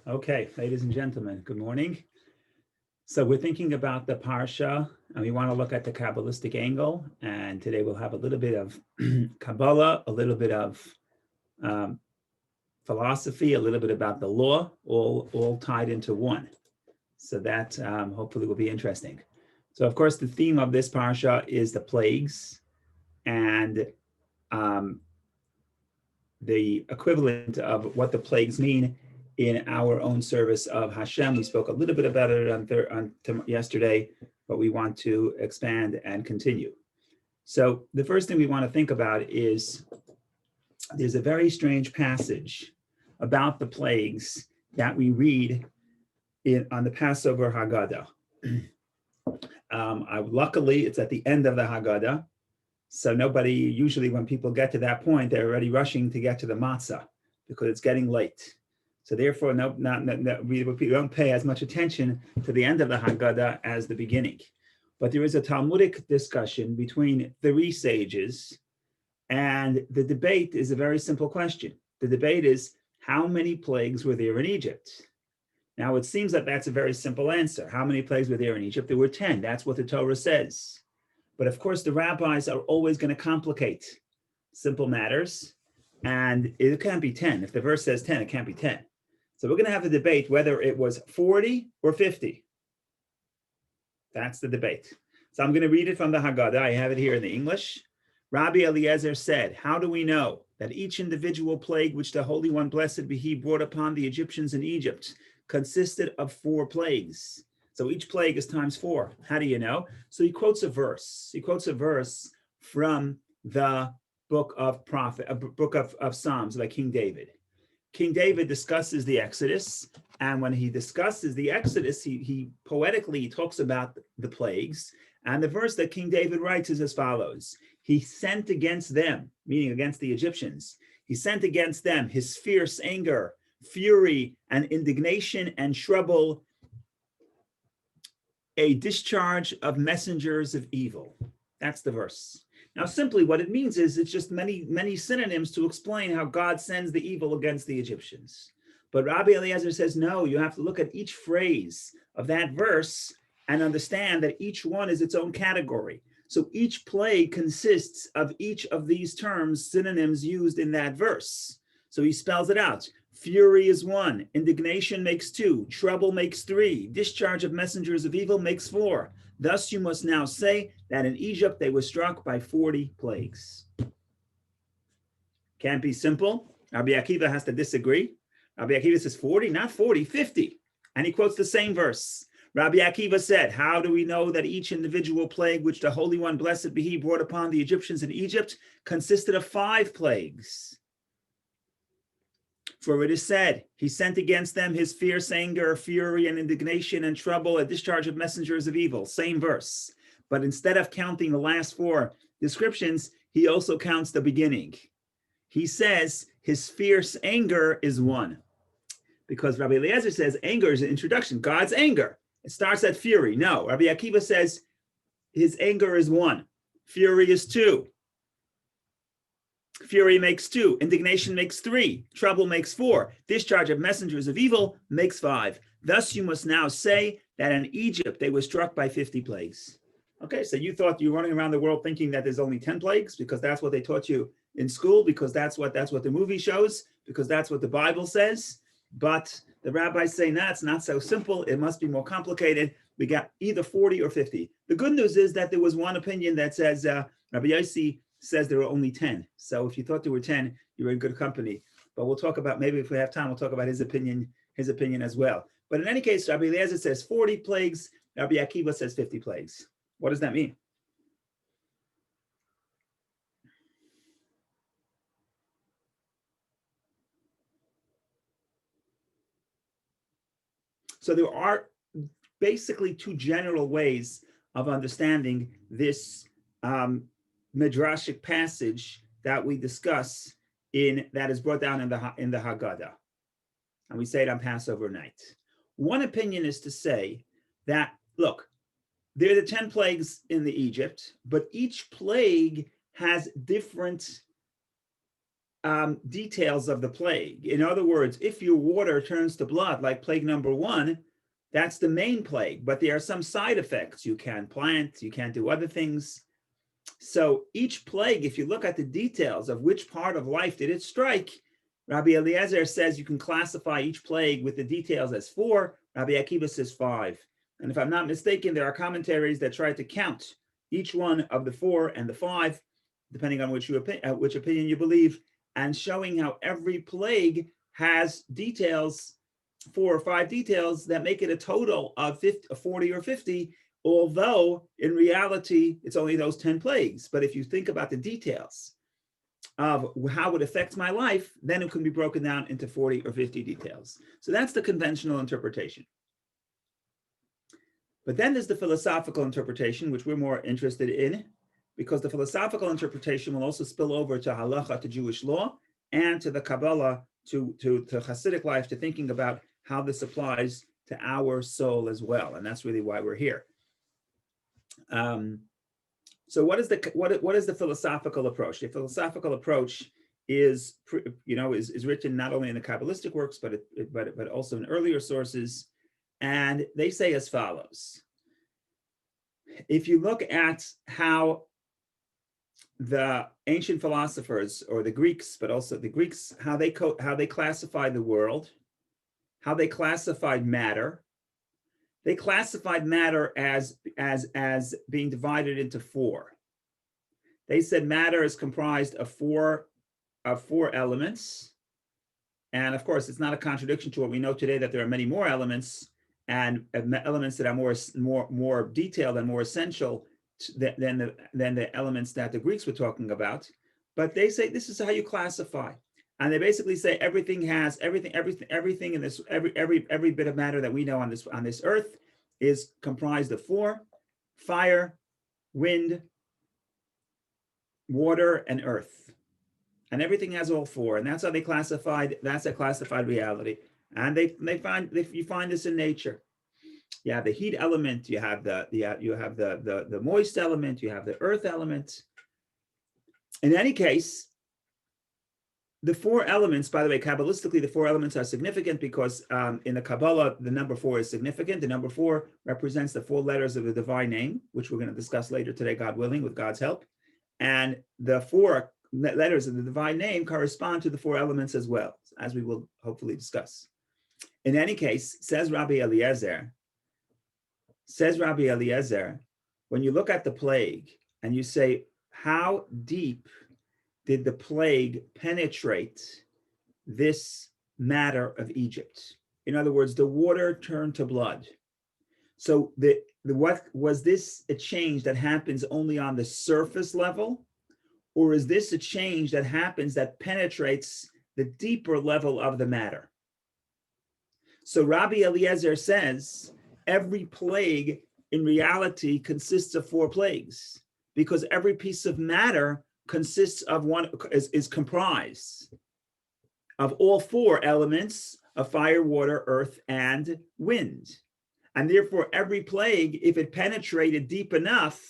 Okay, ladies and gentlemen, good morning. So we're thinking about the Parsha, and we want to look at the Kabbalistic angle. And today we'll have a little bit of Kabbalah, a little bit of um, philosophy, a little bit about the law, all tied into one. So that hopefully will be interesting. So of course, the theme of this Parsha is the plagues, and um, the equivalent of what the plagues mean in our own service of Hashem. We spoke a little bit about it on yesterday, but we want to expand and continue. So the first thing we want to think about is there's a very strange passage about the plagues that we read on the Passover Haggadah. Luckily, it's at the end of the Haggadah. So nobody, usually when people get to that point, they're already rushing to get to the matzah because it's getting late. So therefore, we don't pay as much attention to the end of the Haggadah as the beginning. But there is a Talmudic discussion between three sages, and the debate is a very simple question. The debate is, how many plagues were there in Egypt? Now, it seems that that's a very simple answer. How many plagues were there in Egypt? There were 10. That's what the Torah says. But of course, the rabbis are always going to complicate simple matters, and it can't be 10. If the verse says 10, it can't be 10. So we're going to have a debate whether it was 40 or 50. That's the debate. So I'm going to read it from the Haggadah. I have it here in the English. Rabbi Eliezer said, how do we know that each individual plague which the Holy One, blessed be He, brought upon the Egyptians in Egypt consisted of 4 plagues? So each plague is times 4. How do you know? So he quotes a verse. He quotes a verse from the book of Psalms by King David. King David discusses the Exodus, and when he discusses the Exodus, he poetically talks about the plagues. And the verse that King David writes is as follows: He sent against them, meaning against the Egyptians, he sent against them his fierce anger, fury, and indignation and trouble, a discharge of messengers of evil. That's the verse. Now, simply what it means is it's just many synonyms to explain how God sends the evil against the Egyptians. But Rabbi Eliezer says, no, you have to look at each phrase of that verse and understand that each one is its own category. So each plague consists of each of these terms, synonyms used in that verse. So he spells it out. Fury is 1, indignation makes 2, trouble makes 3, discharge of messengers of evil makes 4. Thus you must now say that in Egypt they were struck by 40 plagues. Can't be simple. Robby Akiva has to disagree. Robby Akiva says 40, not 40, 50. And he quotes the same verse. Robby Akiva said, how do we know that each individual plague which the Holy One, blessed be He, brought upon the Egyptians in Egypt consisted of 5 plagues? For it is said, he sent against them his fierce anger, fury, and indignation and trouble, a discharge of messengers of evil. Same verse. But instead of counting the last 4 descriptions, he also counts the beginning. He says his fierce anger is 1. Because Rabbi Eliezer says anger is an introduction. God's anger. It starts at fury. No, Rabbi Akiva says his anger is 1. Fury is 2. Fury makes 2, indignation makes 3, trouble makes 4, discharge of messengers of evil makes 5. Thus you must now say that in Egypt they were struck by 50 plagues. Okay, so you thought you were running around the world thinking that there's only 10 plagues because that's what they taught you in school, because that's what the movie shows, because that's what the Bible says. But the rabbis say, no, it's not so simple. It must be more complicated. We got either 40 or 50. The good news is that there was one opinion that says, Rabbi Yossi says there were only 10. So if you thought there were 10, you were in good company. But we'll talk about, maybe if we have time, we'll talk about his opinion as well. But in any case, Rabbi Eliezer says 40 plagues. Rabbi Akiva says 50 plagues. What does that mean? So there are basically 2 general ways of understanding this midrashic passage that we discuss that is brought down in the Haggadah, and we say it on Passover night. One opinion is to say that, look, there are the 10 plagues in the Egypt, but each plague has different details of the plague. In other words, if your water turns to blood, like plague number 1, that's the main plague, but there are some side effects. You can't plant, you can't do other things. So each plague, if you look at the details of which part of life did it strike, Rabbi Eliezer says you can classify each plague with the details as 4. Rabbi Akiva says 5. And if I'm not mistaken, there are commentaries that try to count each one of the 4 and the 5, depending on which opinion you believe, and showing how every plague has details, 4 or 5 details that make it a total of 40 or 50, although in reality, it's only those 10 plagues. But if you think about the details of how it affects my life, then it can be broken down into 40 or 50 details. So that's the conventional interpretation. But then there's the philosophical interpretation, which we're more interested in, because the philosophical interpretation will also spill over to halacha, to Jewish law, and to the Kabbalah, to Hasidic life, to thinking about how this applies to our soul as well. And that's really why we're here. So what is the philosophical approach? The philosophical approach is written not only in the Kabbalistic works, but also in earlier sources. And they say as follows. If you look at how the ancient philosophers, or the Greeks, but also the Greeks, how they classified the world, how they classified matter. They classified matter as being divided into 4. They said matter is comprised of four elements. And of course, it's not a contradiction to what we know today, that there are many more elements, and elements that are more detailed and more essential than the elements that the Greeks were talking about. But they say this is how you classify. And they basically say everything in this, every bit of matter that we know on this earth is comprised of 4: fire, wind, water, and earth. And everything has all 4. And that's how they classified, that's a classified reality. And you find this in nature. You have the heat element, you have the moist element, you have the earth element. In any case, the 4 elements, by the way, Kabbalistically, the 4 elements are significant because in the Kabbalah, the number 4 is significant. The number 4 represents the 4 letters of the divine name, which we're going to discuss later today, God willing, with God's help. And the 4 letters of the divine name correspond to the 4 elements as well, as we will hopefully discuss. In any case, says Rabbi Eliezer, when you look at the plague and you say, how deep did the plague penetrate this matter of Egypt? In other words, the water turned to blood. So what was this a change that happens only on the surface level? Or is this a change that happens that penetrates the deeper level of the matter? So Rabbi Eliezer says every plague in reality consists of 4 plagues, because every piece of matter consists of is comprised of all 4 elements of fire, water, earth, and wind. And therefore, every plague, if it penetrated deep enough,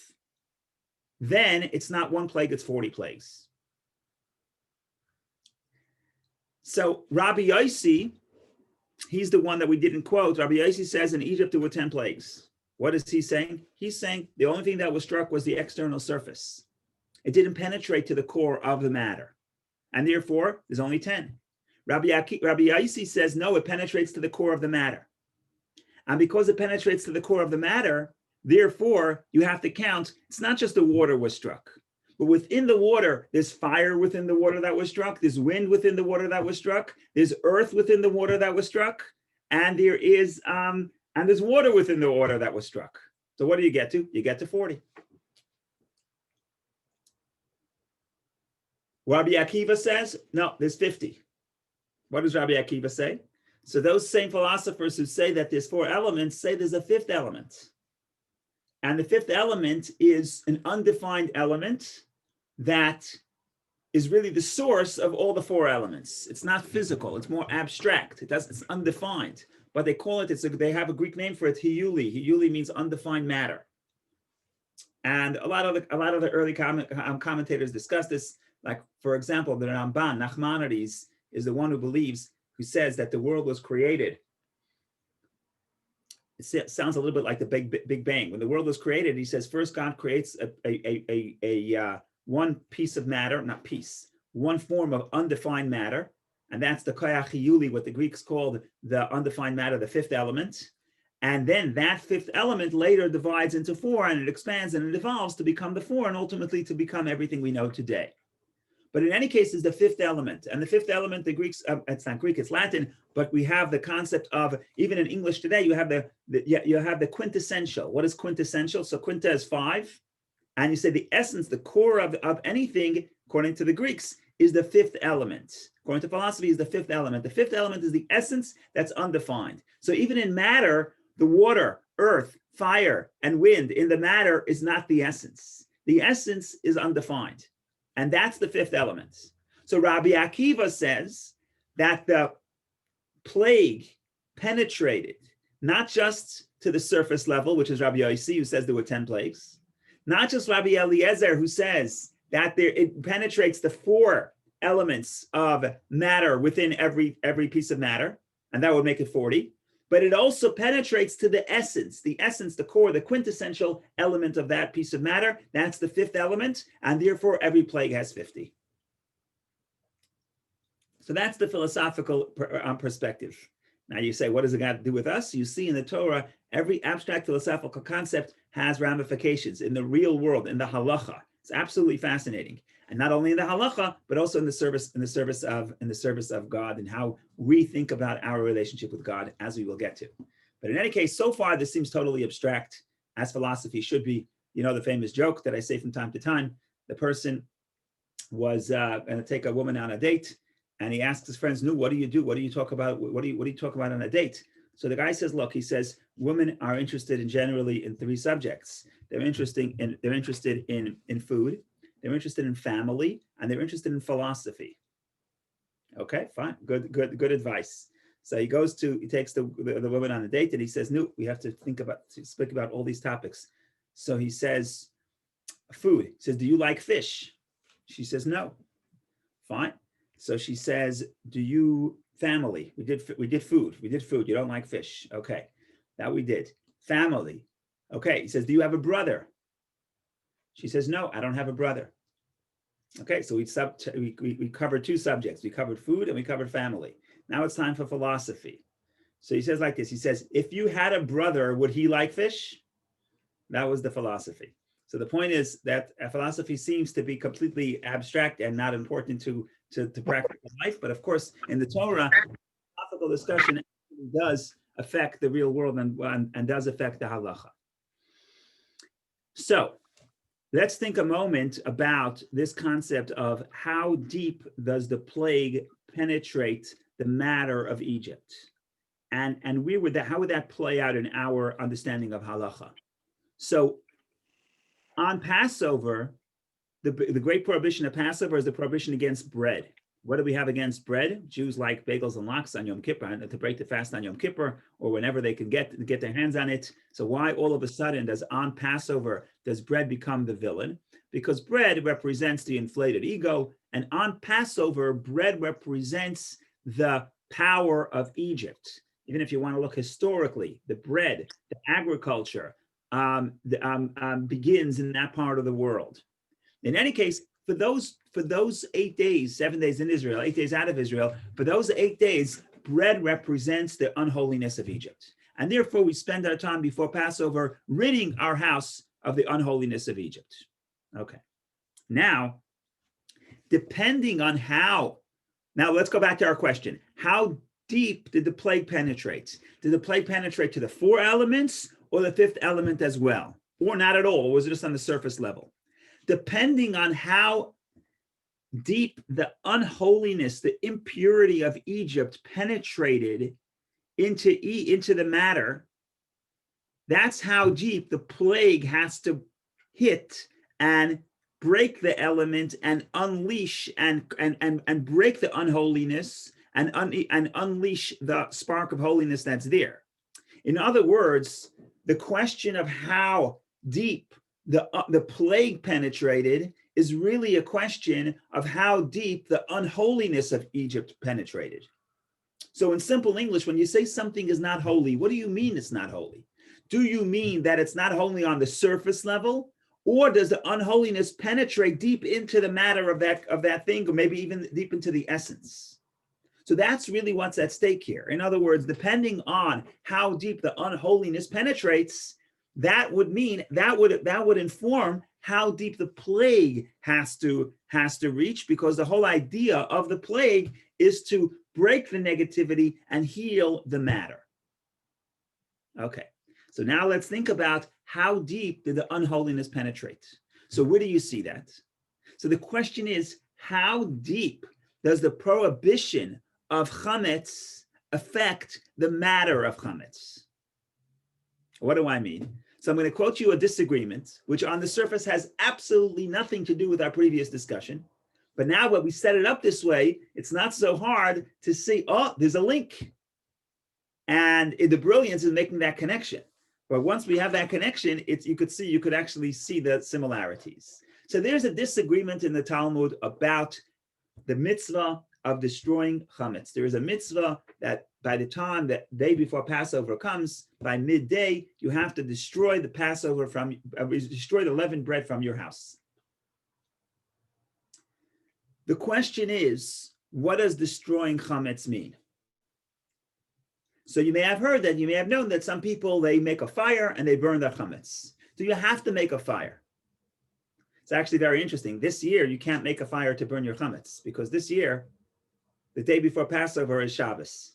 then it's not 1 plague, it's 40 plagues. So Rabbi Yossi, he's the one that we didn't quote. Rabbi Yossi says in Egypt there were 10 plagues. What is he saying? He's saying the only thing that was struck was the external surface. It didn't penetrate to the core of the matter. And therefore, there's only 10. Rabbi Yossi says, no, it penetrates to the core of the matter. And because it penetrates to the core of the matter, therefore, you have to count, it's not just the water was struck, but within the water, there's fire within the water that was struck, there's wind within the water that was struck, there's earth within the water that was struck, and there's water within the water that was struck. So what do you get to? You get to 40. Robby Akiva says, no, there's 50. What does Robby Akiva say? So those same philosophers who say that there's 4 elements say there's a 5th element. And the 5th element is an undefined element that is really the source of all the 4 elements. It's not physical, it's more abstract. It's undefined, but they call it, they have a Greek name for it, hiyuli. Hiyuli means undefined matter. And a lot of the early commentators discuss this. Like, for example, the Ramban, Nachmanides, is the one who says that the world was created. It sounds a little bit like the Big Bang. When the world was created, he says, first God creates one piece of matter, not piece, one form of undefined matter, and that's the koyach hiyuli, what the Greeks called the undefined matter, the fifth element. And then that fifth element later divides into four, and it expands and it evolves to become the four, and ultimately to become everything we know today. But in any case, is the fifth element. And the fifth element, the Greeks, it's not Greek, it's Latin, but we have the concept of, even in English today, you have the quintessential. What is quintessential? So quinta is 5. And you say the essence, the core of anything, according to the Greeks, is the fifth element. According to philosophy, is the fifth element. The fifth element is the essence that's undefined. So even in matter, the water, earth, fire, and wind in the matter is not the essence. The essence is undefined. And that's the fifth element. So Robby Akiva says that the plague penetrated not just to the surface level, which is Rabbi Yossi, who says there were 10 plagues, not just Rabbi Eliezer, who says that it penetrates the 4 elements of matter within every piece of matter, and that would make it 40. But it also penetrates to the essence, the core, the quintessential element of that piece of matter. That's the fifth element, and therefore every plague has 50. So that's the philosophical perspective. Now you say, what does it got to do with us? You see in the Torah, every abstract philosophical concept has ramifications in the real world, in the halacha. It's absolutely fascinating. And not only in the halacha, but also in the service of God, and how we think about our relationship with God, as we will get to. But in any case, so far, this seems totally abstract, as philosophy should be. You know the famous joke that I say from time to time. The person was going to take a woman on a date, and he asks his friends, "No, what do you do? What do you talk about? What do you talk about on a date?" So the guy says, "Look," he says, "women are interested generally in 3 subjects. They're interested in food. They're interested in family, and they're interested in philosophy." Okay, fine, good advice. So he takes the woman on a date, and he says, "No, we have to speak about all these topics." So he says, "Food." He says, "Do you like fish?" She says, "No." Fine. So she says, "Do you family?" We did food. You don't like fish. Okay, that we did. Family. Okay. He says, "Do you have a brother?" She says, "No, I don't have a brother." Okay, so we covered 2 subjects. We covered food and we covered family. Now it's time for philosophy. So he says like this. He says, "If you had a brother, would he like fish?" That was the philosophy. So the point is that philosophy seems to be completely abstract and not important to practical life. But of course, in the Torah, philosophical discussion does affect the real world and does affect the halacha. So let's think a moment about this concept of how deep does the plague penetrate the matter of Egypt, and how would that play out in our understanding of halacha? So on Passover, the great prohibition of Passover is the prohibition against bread. What do we have against bread? Jews like bagels and lox on Yom Kippur, and to break the fast on Yom Kippur, or whenever they can get their hands on it. So why all of a sudden on Passover does bread become the villain? Because bread represents the inflated ego, and on Passover, bread represents the power of Egypt. Even if you want to look historically, the bread, the agriculture, begins in that part of the world. In any case, for those 8 days, 7 days in Israel, 8 days out of Israel, for those 8 days, bread represents the unholiness of Egypt. And therefore, we spend our time before Passover ridding our house of the unholiness of Egypt. Okay. Now, now let's go back to our question. How deep did the plague penetrate? Did the plague penetrate to the 4 elements or the 5th element as well? Or not at all? Or was it just on the surface level? Depending on how deep the unholiness, the impurity of Egypt penetrated into the matter, that's how deep the plague has to hit and break the element and unleash and break the unholiness and unleash the spark of holiness that's there. In other words, the question of how deep the plague penetrated is really a question of how deep the unholiness of Egypt penetrated. So in simple English, when you say something is not holy, what do you mean it's not holy? Do you mean that it's not holy on the surface level? Or does the unholiness penetrate deep into the matter of that thing, or maybe even deep into the essence? So that's really what's at stake here. In other words, depending on how deep the unholiness penetrates, that would mean that would inform how deep the plague has to reach, because the whole idea of the plague is to break the negativity and heal the matter. Okay, so now let's think about how deep did the unholiness penetrate. So where do you see that? So the question is, how deep does the prohibition of Chametz affect the matter of Chametz? What do I mean? So I'm going to quote you a disagreement, which on the surface has absolutely nothing to do with our previous discussion. But now when we set it up this way, it's not so hard to see, oh, there's a link. And the brilliance is making that connection. But once we have that connection, you could actually see the similarities. So there's a disagreement in the Talmud about the mitzvah of destroying chametz. There is a mitzvah that by the time that day before Passover comes, by midday, you have to destroy the Passover destroy the leavened bread from your house. The question is, what does destroying chametz mean? So you may have heard that, you may have known that some people, they make a fire and they burn their chametz. Do you have to make a fire? It's actually very interesting. This year, you can't make a fire to burn your chametz, because this year, the day before Passover is Shabbos.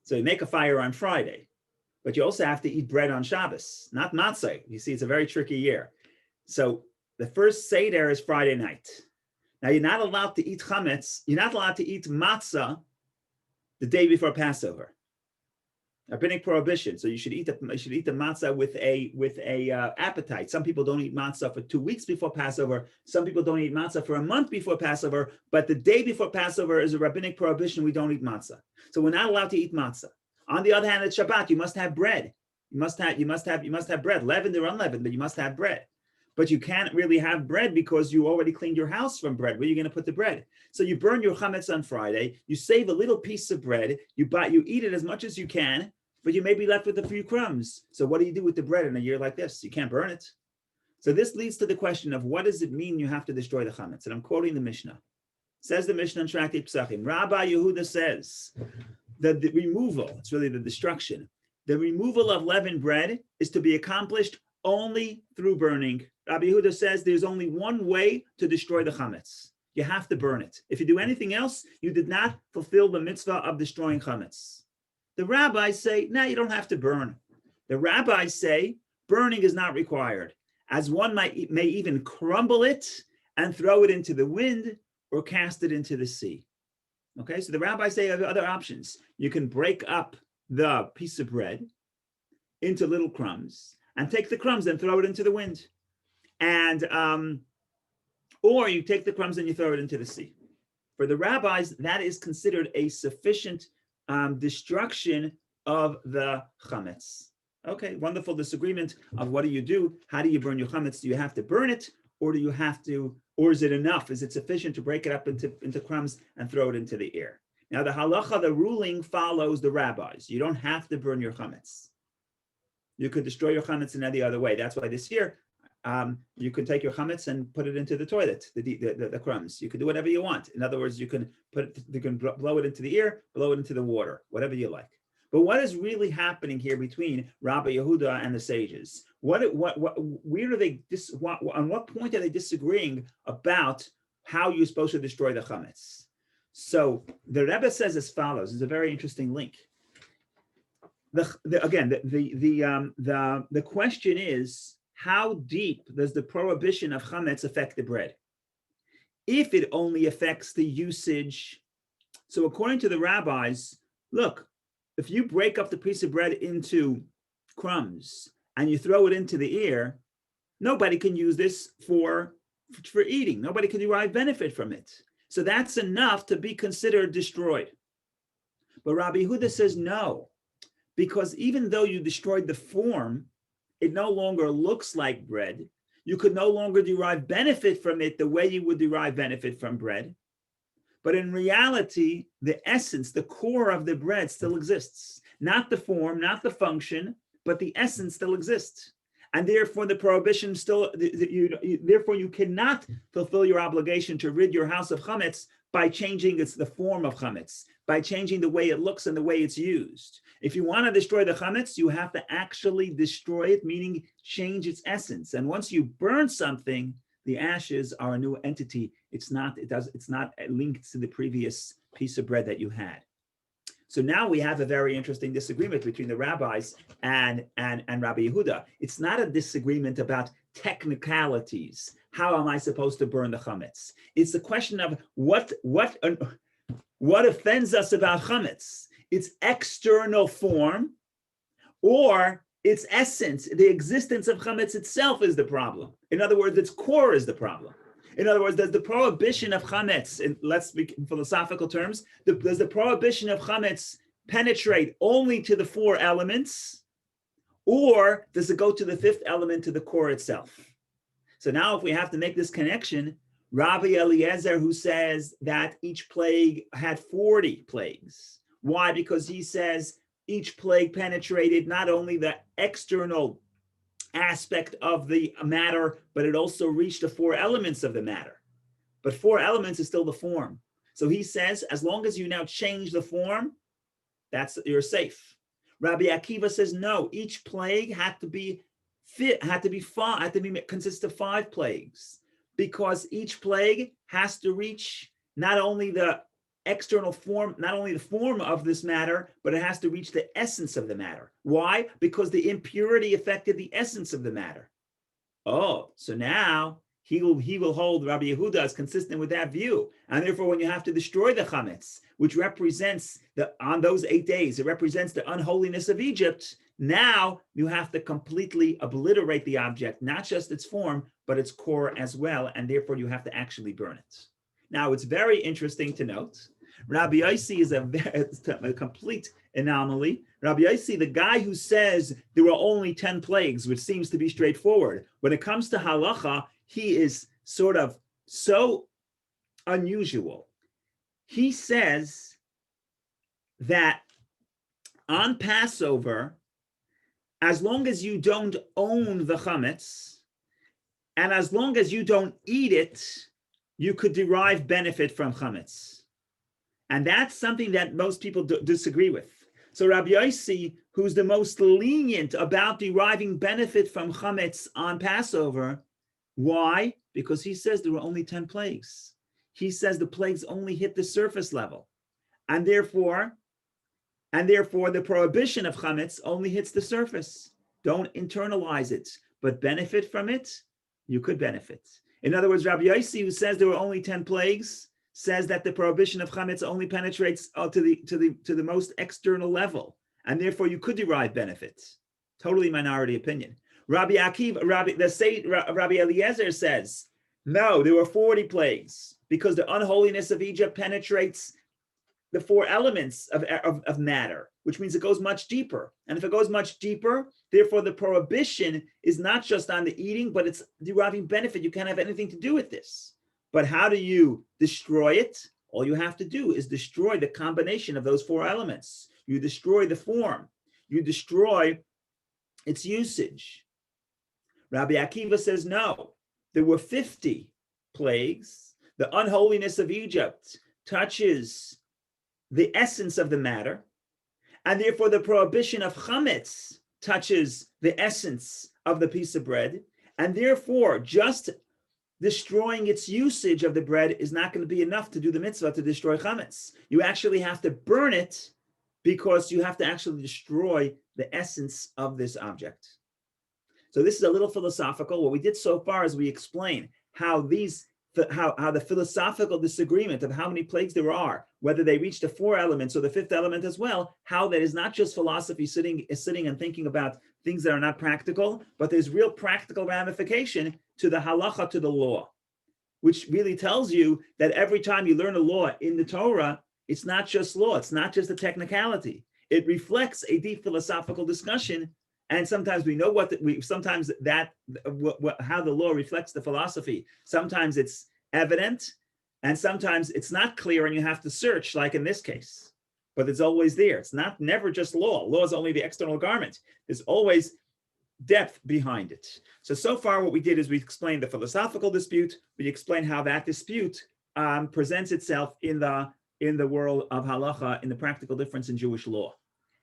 So you make a fire on Friday, but you also have to eat bread on Shabbos, not matzah. You see, it's a very tricky year. So the first Seder is Friday night. Now you're not allowed to eat chametz. You're not allowed to eat matzah the day before Passover. Rabbinic prohibition. So you should eat the matzah with a appetite. Some people don't eat matzah for 2 weeks before Passover. Some people don't eat matzah for a month before Passover. But the day before Passover is a rabbinic prohibition. We don't eat matzah. So we're not allowed to eat matzah. On the other hand, at Shabbat, you must have bread. You must have bread, leavened or unleavened, but you must have bread. But you can't really have bread because you already cleaned your house from bread. Where are you going to put the bread? So you burn your chametz on Friday. You save a little piece of bread. You eat it as much as you can, but you may be left with a few crumbs. So what do you do with the bread in a year like this? You can't burn it. So this leads to the question of, what does it mean you have to destroy the chametz? And I'm quoting the Mishnah. Says the Mishnah in Tractate Pesachim, Rabbi Yehuda says that the removal, it's really the destruction, the removal of leavened bread is to be accomplished only through burning. Rabbi Yehuda says there's only one way to destroy the chametz. You have to burn it. If you do anything else, you did not fulfill the mitzvah of destroying chametz. The rabbis say, no, you don't have to burn. The rabbis say burning is not required, as one may even crumble it and throw it into the wind or cast it into the sea. Okay, so the rabbis say there are other options. You can break up the piece of bread into little crumbs and take the crumbs and throw it into the wind. And or you take the crumbs and you throw it into the sea. For the rabbis, that is considered a sufficient destruction of the chametz. Okay, wonderful disagreement of what do you do? How do you burn your chametz? Do you have to burn it, or or is it enough? Is it sufficient to break it up into crumbs and throw it into the air? Now the halacha, the ruling follows the rabbis. You don't have to burn your chametz. You could destroy your chametz in any other way. That's why this year, you can take your chametz and put it into the toilet, the crumbs. You can do whatever you want. In other words, you can blow it into the air, blow it into the water, whatever you like. But what is really happening here between Rabbi Yehuda and the sages? On what point are they disagreeing about how you're supposed to destroy the chametz? So the Rebbe says as follows. It's a very interesting link. The question is, how deep does the prohibition of chametz affect the bread? If it only affects the usage, so according to the rabbis, look, if you break up the piece of bread into crumbs and you throw it into the air, nobody can use this for eating. Nobody can derive benefit from it. So that's enough to be considered destroyed. But Rabbi Yehuda says no, because even though you destroyed the form, it no longer looks like bread. You could no longer derive benefit from it the way you would derive benefit from bread. But in reality, the essence, the core of the bread still exists. Not the form, not the function, but the essence still exists. And therefore, the prohibition still, therefore, you cannot fulfill your obligation to rid your house of chametz by changing the form of chametz, by changing the way it looks and the way it's used. If you want to destroy the chametz, you have to actually destroy it, meaning change its essence. And once you burn something, the ashes are a new entity. It's not linked to the previous piece of bread that you had. So now we have a very interesting disagreement between the rabbis and Rabbi Yehuda. It's not a disagreement about technicalities. How am I supposed to burn the chametz? It's the question of what offends us about chametz. Its external form or its essence, the existence of chametz itself is the problem. In other words, its core is the problem. In other words, does the prohibition of chametz, and let's speak in philosophical terms, does the prohibition of chametz penetrate only to the four elements, or does it go to the fifth element, to the core itself? So now if we have to make this connection, Rabbi Eliezer, who says that each plague had 40 plagues. Why? Because he says each plague penetrated not only the external aspect of the matter, but it also reached the four elements of the matter. But four elements is still the form. So he says, as long as you now change the form, you're safe. Rabbi Akiva says, no, each plague had to consist of 5 plagues, because each plague has to reach not only the external form, not only the form of this matter, but it has to reach the essence of the matter. Why? Because the impurity affected the essence of the matter. Oh, so now he will hold Rabbi Yehuda as consistent with that view. And therefore, when you have to destroy the chametz, which represents on those 8 days, it represents the unholiness of Egypt. Now you have to completely obliterate the object, not just its form, but its core as well. And therefore, you have to actually burn it. Now, it's very interesting to note, Rabbi Yossi is a complete anomaly. Rabbi Yossi, the guy who says there were only 10 plagues, which seems to be straightforward, when it comes to halacha, he is sort of so unusual. He says that on Passover, as long as you don't own the chametz, and as long as you don't eat it, you could derive benefit from chametz. And that's something that most people disagree with. So Rabbi Yossi, who's the most lenient about deriving benefit from chametz on Passover, why? Because he says there were only 10 plagues. He says the plagues only hit the surface level. And therefore the prohibition of chametz only hits the surface. Don't internalize it, but benefit from it, you could benefit. In other words, Rabbi Yossi, who says there were only 10 plagues, says that the prohibition of chametz only penetrates to the most external level, and therefore you could derive benefits. Totally minority opinion. Rabbi Akiva, Rabbi Eliezer says, no, there were 40 plagues because the unholiness of Egypt penetrates the 4 elements of matter, which means it goes much deeper. And if it goes much deeper, therefore the prohibition is not just on the eating, but it's deriving benefit. You can't have anything to do with this. But how do you destroy it? All you have to do is destroy the combination of those 4 elements. You destroy the form. You destroy its usage. Rabbi Akiva says, no, there were 50 plagues. The unholiness of Egypt touches the essence of the matter, and therefore the prohibition of chametz touches the essence of the piece of bread, and therefore just destroying its usage of the bread is not going to be enough to do the mitzvah to destroy chametz. You actually have to burn it because you have to actually destroy the essence of this object. So this is a little philosophical. What we did so far is we explain how the philosophical disagreement of how many plagues there are, whether they reach the 4 elements or the 5th element as well, how that is not just philosophy sitting and thinking about things that are not practical, but there's real practical ramification to the halacha, to the law, which really tells you that every time you learn a law in the Torah, it's not just law, it's not just a technicality. It reflects a deep philosophical discussion And sometimes we know sometimes that how the law reflects the philosophy. Sometimes it's evident, and sometimes it's not clear, and you have to search, like in this case. But it's always there. It's never just law. Law is only the external garment. There's always depth behind it. So far what we did is we explained the philosophical dispute. We explained how that dispute presents itself in the world of halacha, in the practical difference in Jewish law.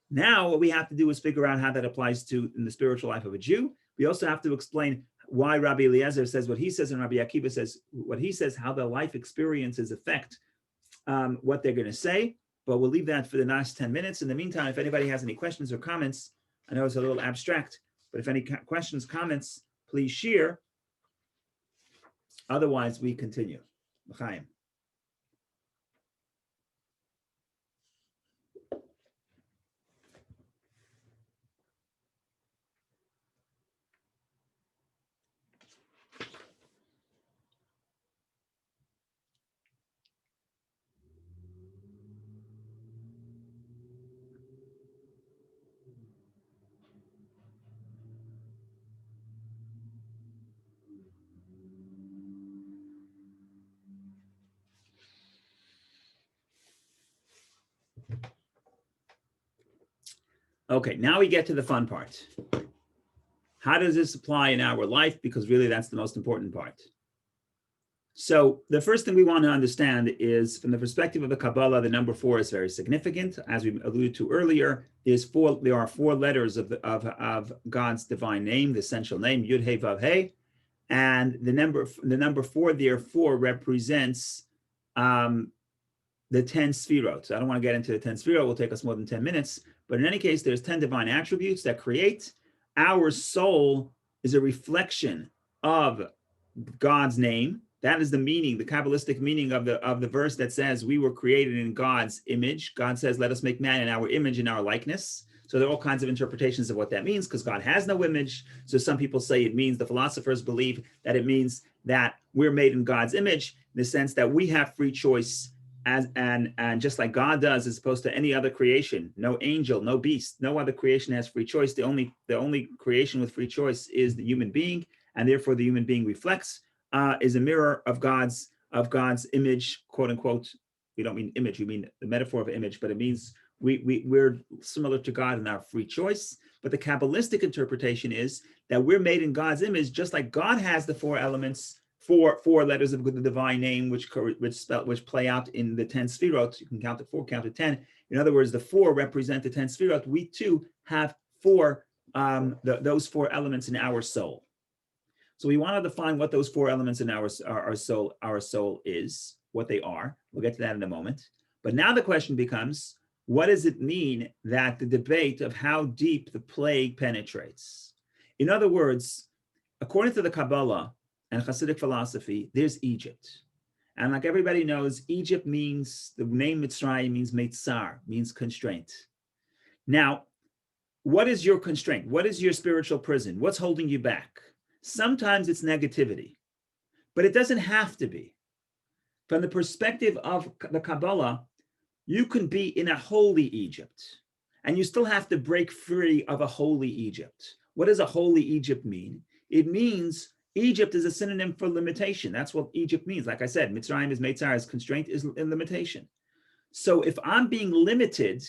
Now what we have to do is figure out how that applies to in the spiritual life of a Jew. We also have to explain why Rabbi Eliezer says what he says and Rabbi Akiva says what he says, how the life experiences affect what they're going to say. But we'll leave that for the last 10 minutes. In the meantime, if anybody has any questions or comments, I know it's a little abstract, but if any questions, comments, please share. Otherwise, we continue. L'chaim. Okay, now we get to the fun part. How does this apply in our life? Because really that's the most important part. So the first thing we want to understand is from the perspective of the Kabbalah, the number 4 is very significant. As we alluded to earlier, there are 4 letters of God's divine name, the essential name, Yud He Vav He. And the number 4 therefore represents the 10 sfirot. So I don't want to get into the 10 sfirot, it will take us more than 10 minutes. But in any case, there's 10 divine attributes that create. Our soul is a reflection of God's name. That is the meaning, the Kabbalistic meaning of the verse that says we were created in God's image. God says, let us make man in our image and our likeness. So there are all kinds of interpretations of what that means because God has no image. So some people say it means, the philosophers believe that it means that we're made in God's image in the sense that we have free choice and just like God does, as opposed to any other creation, no angel, no beast, no other creation has free choice. The only creation with free choice is the human being, and therefore the human being reflects, is a mirror of God's image, quote unquote. We don't mean image, we mean the metaphor of image, but it means we're similar to God in our free choice. But the Kabbalistic interpretation is that we're made in God's image, just like God has the 4 elements, four letters of the divine name, which play out in the 10 sfirot. You can count to 4, count to 10. In other words, the 4 represent the 10 sfirot. We too have 4, those 4 elements in our soul. So we want to define what those 4 elements in our soul is, what they are. We'll get to that in a moment. But now the question becomes, what does it mean that the debate of how deep the plague penetrates? In other words, according to the Kabbalah and Hasidic philosophy, there's Egypt. And like everybody knows, Egypt means, the name Mitzrayim means Meitzar, means constraint. Now, what is your constraint? What is your spiritual prison? What's holding you back? Sometimes it's negativity, but it doesn't have to be. From the perspective of the Kabbalah, you can be in a holy Egypt, and you still have to break free of a holy Egypt. What does a holy Egypt mean? It means Egypt is a synonym for limitation. That's what Egypt means. Like I said, Mitzrayim is Meitzar, is constraint, is a limitation. So if I'm being limited,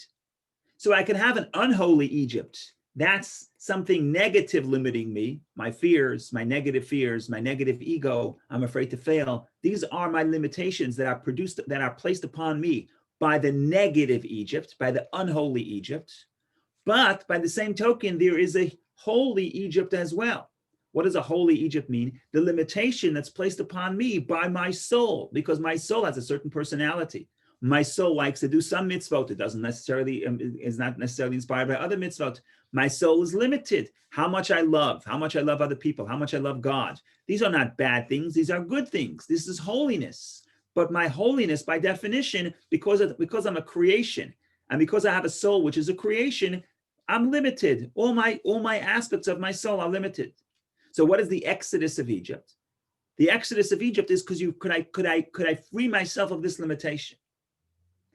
so I can have an unholy Egypt, that's something negative limiting me, my fears, my negative ego, I'm afraid to fail. These are my limitations that are placed upon me by the negative Egypt, by the unholy Egypt. But by the same token, there is a holy Egypt as well. What does a holy Egypt mean? The limitation that's placed upon me by my soul, because my soul has a certain personality. My soul likes to do some mitzvot. It doesn't necessarily, is not necessarily inspired by other mitzvot. My soul is limited. How much I love other people, how much I love God. These are not bad things. These are good things. This is holiness. But my holiness, by definition, because I'm a creation, and because I have a soul which is a creation, I'm limited. All my aspects of my soul are limited. So what is the exodus of Egypt? The exodus of Egypt is because could I free myself of this limitation?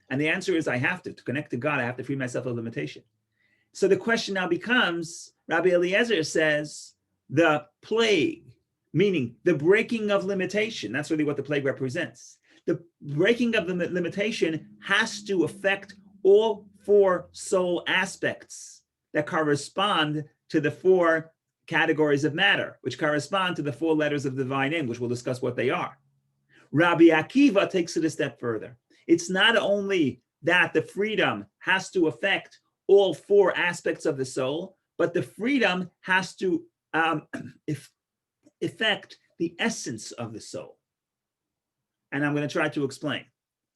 And the answer is I have to connect to God, I have to free myself of limitation. So the question now becomes, Rabbi Eliezer says, the plague, meaning the breaking of limitation, that's really what the plague represents. The breaking of the limitation has to affect all four soul aspects that correspond to the four categories of matter, which correspond to the four letters of the divine name, which we'll discuss what they are. Rabbi Akiva takes it a step further. It's not only that the freedom has to affect all four aspects of the soul, but the freedom has to affect the essence of the soul. And I'm going to try to explain.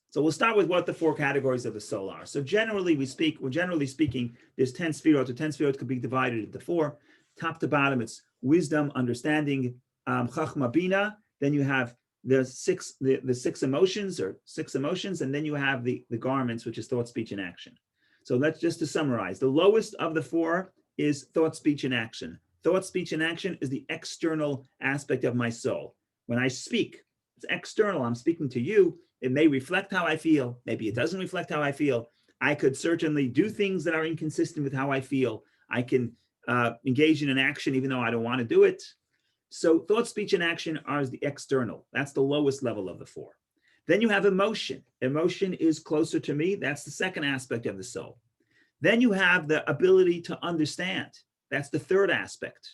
So we'll start with what the four categories of the soul are. So generally speaking, there's 10 sefirot. The 10 sefirot could be divided into four. Top to bottom, it's wisdom, understanding, chachma, bina. Then you have the six emotions, and then you have the garments, which is thought, speech, and action. So let's just to summarize. The lowest of the four is thought, speech, and action. Thought, speech, and action is the external aspect of my soul. When I speak, it's external. I'm speaking to you. It may reflect how I feel. Maybe it doesn't reflect how I feel. I could certainly do things that are inconsistent with how I feel. I can engage in an action even though I don't want to do it. So thought, speech, and action are the external. That's the lowest level of the four. Then you have emotion. Emotion is closer to me. That's the second aspect of the soul. Then you have the ability to understand. That's the third aspect.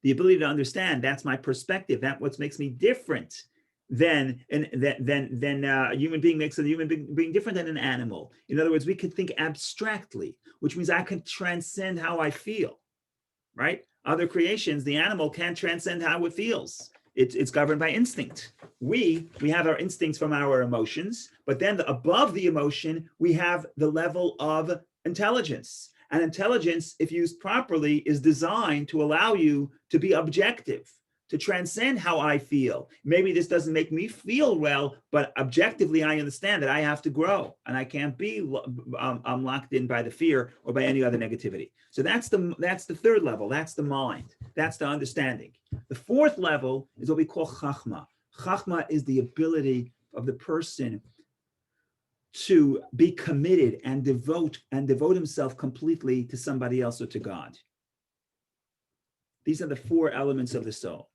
The ability to understand, that's my perspective. That's what makes me different than a human being, makes a human being different than an animal. In other words, we could think abstractly, which means I can transcend how I feel, right? Other creations, the animal can't transcend how it feels. It's governed by instinct. We have our instincts from our emotions, but then above the emotion, we have the level of intelligence. And intelligence, if used properly, is designed to allow you to be objective, to transcend how I feel. Maybe this doesn't make me feel well, but objectively, I understand that I have to grow and I can't be locked in by the fear or by any other negativity. So that's the third level. That's the mind. That's the understanding. The fourth level is what we call chachma. Chachma is the ability of the person to be committed and devote himself completely to somebody else or to God. These are the four elements of the soul.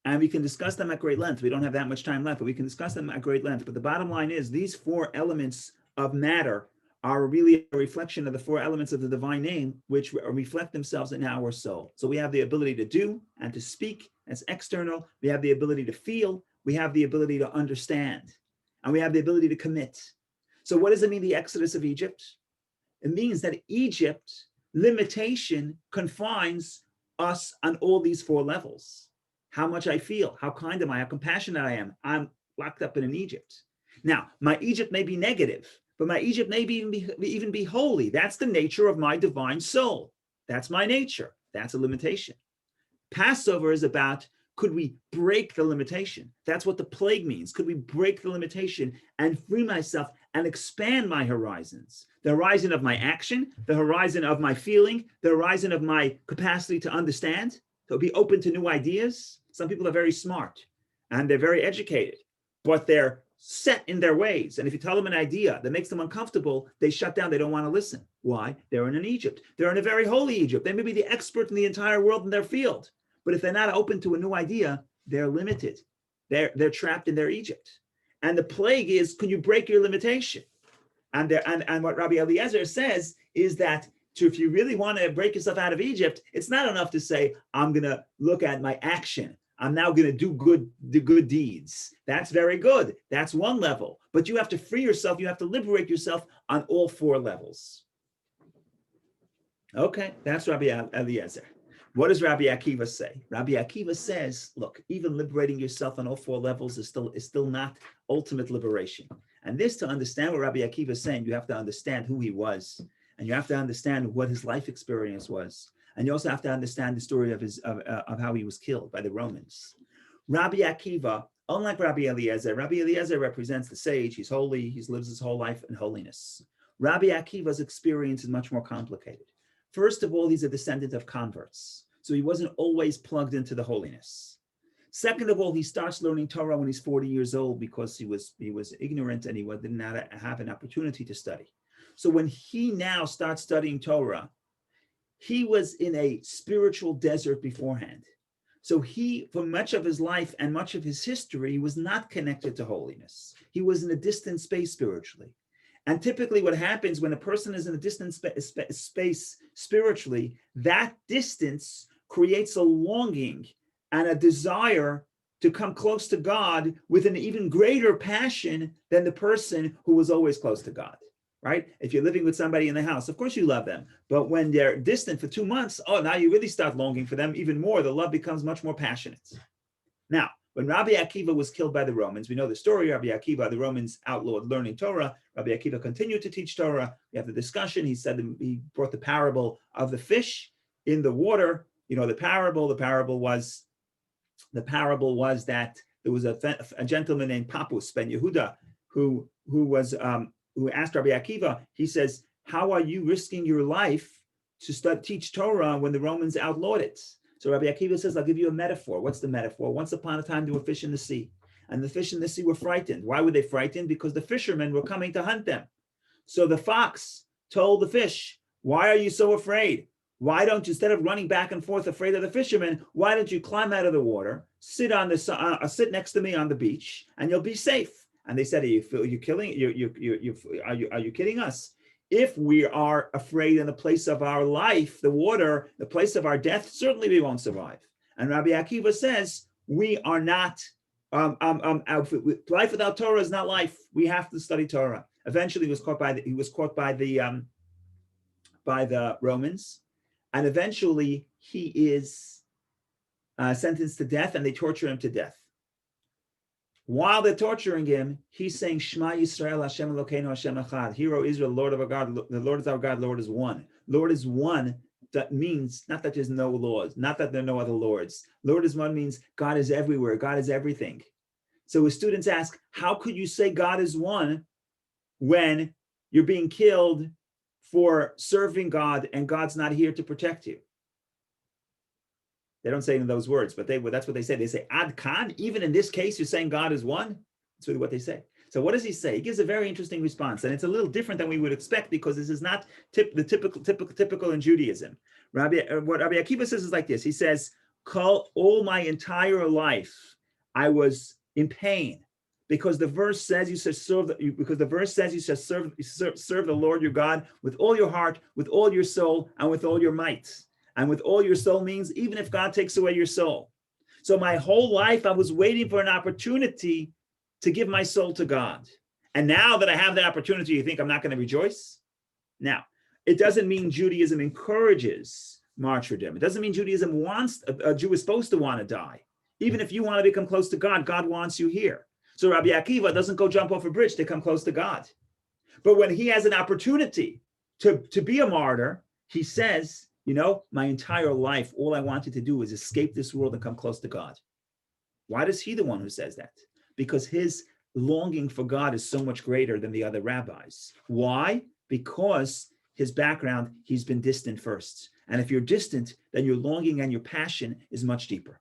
And we can discuss them at great length. We don't have that much time left, but we can discuss them at great length. But the bottom line is these four elements of matter are really a reflection of the four elements of the divine name, which reflect themselves in our soul. So we have the ability to do and to speak. That's external. We have the ability to feel. We have the ability to understand. And we have the ability to commit. So what does it mean, the exodus of Egypt? It means that Egypt, limitation confines us on all these four levels. How much I feel, how kind am I, how compassionate I am. I'm locked up in an Egypt. Now, my Egypt may be negative, but my Egypt may even be holy. That's the nature of my divine soul. That's my nature. That's a limitation. Passover is about, could we break the limitation? That's what the plague means. Could we break the limitation and free myself and expand my horizons? The horizon of my action, the horizon of my feeling, the horizon of my capacity to understand, to be open to new ideas. Some people are very smart and they're very educated, but they're set in their ways. And if you tell them an idea that makes them uncomfortable, they shut down. They don't want to listen. Why? They're in an Egypt. They're in a very holy Egypt. They may be the expert in the entire world in their field. But if they're not open to a new idea, they're limited. They're trapped in their Egypt. And the plague is, can you break your limitation? And what Rabbi Eliezer says is that if you really want to break yourself out of Egypt, it's not enough to say, I'm going to look at my action. I'm now going to do good deeds. That's very good. That's one level. But you have to free yourself. You have to liberate yourself on all four levels. Okay, that's Rabbi Eliezer. What does Rabbi Akiva say? Rabbi Akiva says, look, even liberating yourself on all four levels is still not ultimate liberation. And this, to understand what Rabbi Akiva is saying, you have to understand who he was. And you have to understand what his life experience was. And you also have to understand the story of how he was killed by the Romans. Rabbi Akiva, unlike Rabbi Eliezer represents the sage. He's holy. He lives his whole life in holiness. Rabbi Akiva's experience is much more complicated. First of all, he's a descendant of converts. So he wasn't always plugged into the holiness. Second of all, he starts learning Torah when he's 40 years old because he was ignorant and he didn't have an opportunity to study. So when he now starts studying Torah, he was in a spiritual desert beforehand. So he, for much of his life and much of his history, was not connected to holiness. He was in a distant space spiritually. And typically what happens when a person is in a distant space spiritually, that distance creates a longing and a desire to come close to God with an even greater passion than the person who was always close to God, right? If you're living with somebody in the house, of course you love them. But when they're distant for 2 months, now you really start longing for them even more. The love becomes much more passionate. Now, when Robby Akiva was killed by the Romans, we know the story. Robby Akiva, the Romans outlawed learning Torah. Robby Akiva continued to teach Torah. We have the discussion. He said he brought the parable of the fish in the water. You know the parable. The parable was that there was a gentleman named Papus ben Yehuda who asked Robby Akiva. He says, "How are you risking your life to teach Torah when the Romans outlawed it?" So Robby Akiva says, I'll give you a metaphor. What's the metaphor? Once upon a time, there were fish in the sea, and the fish in the sea were frightened. Why were they frightened? Because the fishermen were coming to hunt them. So the fox told the fish, why are you so afraid? Why don't you, instead of running back and forth afraid of the fishermen, why don't you climb out of the water, sit next to me on the beach, and you'll be safe? And they said, are you kidding us? If we are afraid in the place of our life, the water, the place of our death, certainly we won't survive. And Robby Akiva says, we are not, life without Torah is not life. We have to study Torah. Eventually he was caught by the Romans. And eventually he is sentenced to death, and they torture him to death. While they're torturing him, he's saying, Shema Yisrael, Hashem Elokeinu, Hashem Echad. Hear, O Israel, Lord of our God, the Lord is our God, Lord is one. Lord is one. That means not that there's no laws, not that there are no other lords. Lord is one means God is everywhere, God is everything. So his students ask, how could you say God is one when you're being killed for serving God and God's not here to protect you? They don't say it in those words, but that's what they say. They say, Ad Kan, even in this case, you're saying God is one? That's really what they say. So what does he say? He gives a very interesting response, and it's a little different than we would expect, because this is not the typical in Judaism. What Robby Akiva says is like this. He says, all my entire life, I was in pain, because the verse says you shall serve the Lord your God with all your heart, with all your soul, and with all your might. And with all your soul means even if God takes away your soul. So my whole life, I was waiting for an opportunity to give my soul to God. And now that I have that opportunity, you think I'm not going to rejoice? Now, it doesn't mean Judaism encourages martyrdom. It doesn't mean Judaism wants, a Jew is supposed to want to die. Even if you want to become close to God, God wants you here. So Robby Akiva doesn't go jump off a bridge to come close to God. But when he has an opportunity to be a martyr, he says, my entire life, all I wanted to do is escape this world and come close to God. Why is he the one who says that? Because his longing for God is so much greater than the other rabbis. Why? Because his background, he's been distant first. And if you're distant, then your longing and your passion is much deeper.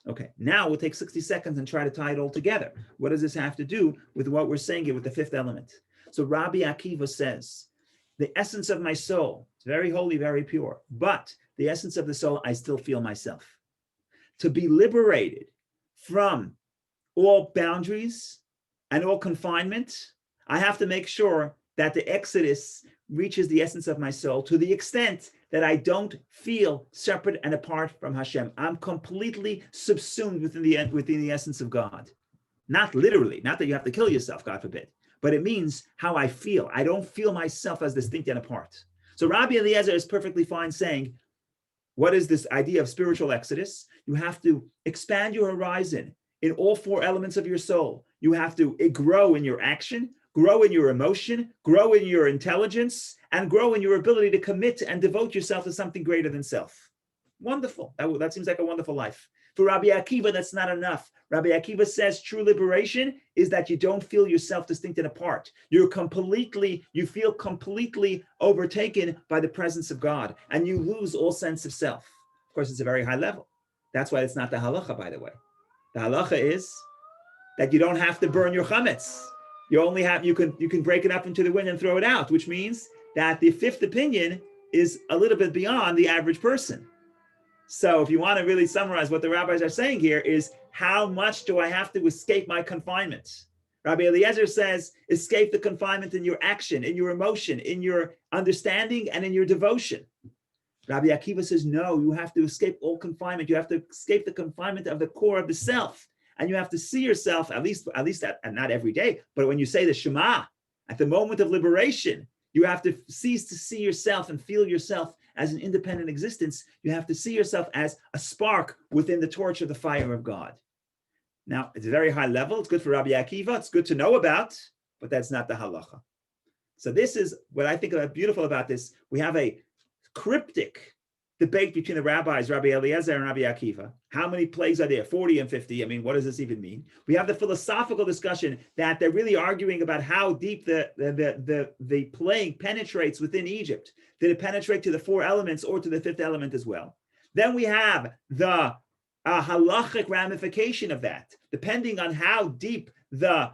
Okay, now we'll take 60 seconds and try to tie it all together. What does this have to do with what we're saying here with the fifth element? So Robby Akiva says, the essence of my soul, it's very holy, very pure, but the essence of the soul, I still feel myself. To be liberated from all boundaries and all confinement, I have to make sure that the exodus reaches the essence of my soul to the extent that I don't feel separate and apart from Hashem. I'm completely subsumed within the essence of God. Not literally, not that you have to kill yourself, God forbid, but it means how I feel. I don't feel myself as distinct and apart. So Rabbi Eliezer is perfectly fine saying, what is this idea of spiritual exodus? You have to expand your horizon in all four elements of your soul. You have to grow in your action, grow in your emotion, grow in your intelligence, and grow in your ability to commit and devote yourself to something greater than self. Wonderful. That seems like a wonderful life. For Robby Akiva, that's not enough. Robby Akiva says true liberation is that you don't feel yourself distinct and apart. You feel completely overtaken by the presence of God, and you lose all sense of self. Of course, it's a very high level. That's why it's not the halacha, by the way. The halacha is that you don't have to burn your chametz. You can break it up into the wind and throw it out, which means that the fifth opinion is a little bit beyond the average person. So if you want to really summarize what the rabbis are saying here is, how much do I have to escape my confinement? Rabbi Eliezer says, escape the confinement in your action, in your emotion, in your understanding, and in your devotion. Rabbi Akiva says, no, you have to escape all confinement. You have to escape the confinement of the core of the self. And you have to see yourself, at least and not every day, but when you say the Shema, at the moment of liberation, you have to cease to see yourself and feel yourself as an independent existence. You have to see yourself as a spark within the torch of the fire of God. Now, it's a very high level. It's good for Rabbi Akiva. It's good to know about, but that's not the halacha. So this is what I think is beautiful about this. We have a cryptic debate between the rabbis, Rabbi Eliezer and Rabbi Akiva. How many plagues are there? 40 and 50. I mean, what does this even mean? We have the philosophical discussion that they're really arguing about how deep the plague penetrates within Egypt. Did it penetrate to the four elements or to the fifth element as well? Then we have the halachic ramification of that. Depending on how deep the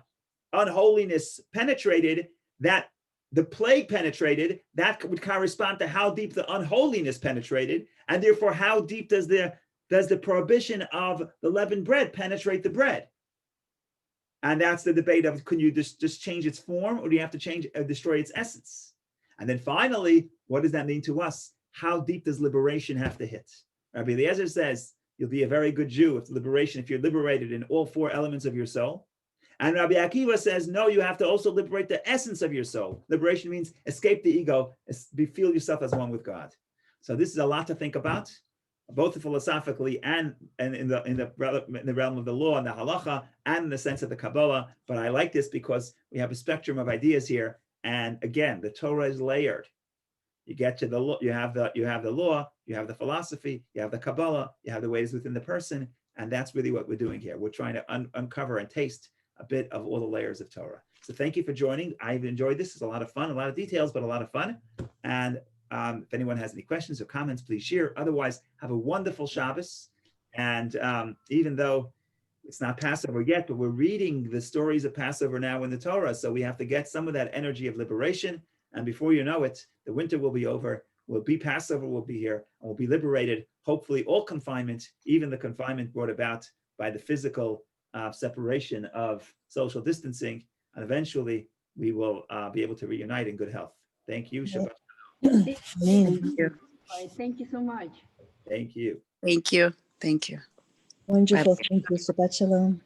unholiness penetrated, that the plague penetrated, that would correspond to how deep the unholiness penetrated, and therefore how deep does the prohibition of the leavened bread penetrate the bread? And that's the debate of, can you just change its form, or do you have to destroy its essence? And then finally, what does that mean to us? How deep does liberation have to hit? Rabbi Eliezer says, you'll be a very good Jew if you're liberated in all four elements of your soul. And Rabbi Akiva says, no, you have to also liberate the essence of your soul. Liberation means escape the ego, feel yourself as one with God. So this is a lot to think about, both philosophically and in the realm of the law and the halacha, and in the sense of the Kabbalah. But I like this because we have a spectrum of ideas here. And again, the Torah is layered. You get to the law, you have the law, you have the philosophy, you have the Kabbalah, you have the ways within the person. And that's really what we're doing here. We're trying to uncover and taste a bit of all the layers of Torah. So thank you for joining. I've enjoyed this. It's a lot of fun, a lot of details, but a lot of fun. And if anyone has any questions or comments, please share. Otherwise, have a wonderful Shabbos. And even though it's not Passover yet, but we're reading the stories of Passover now in the Torah. So we have to get some of that energy of liberation. And before you know it, the winter will be over. Passover will be here, and we'll be liberated. Hopefully all confinement, even the confinement brought about by the physical separation of social distancing, and eventually we will be able to reunite in good health. Thank you. Shabbat. Thank you. Thank you so much. Thank you. Thank you. Thank you. Wonderful. Bye. Thank you. Shabbat shalom.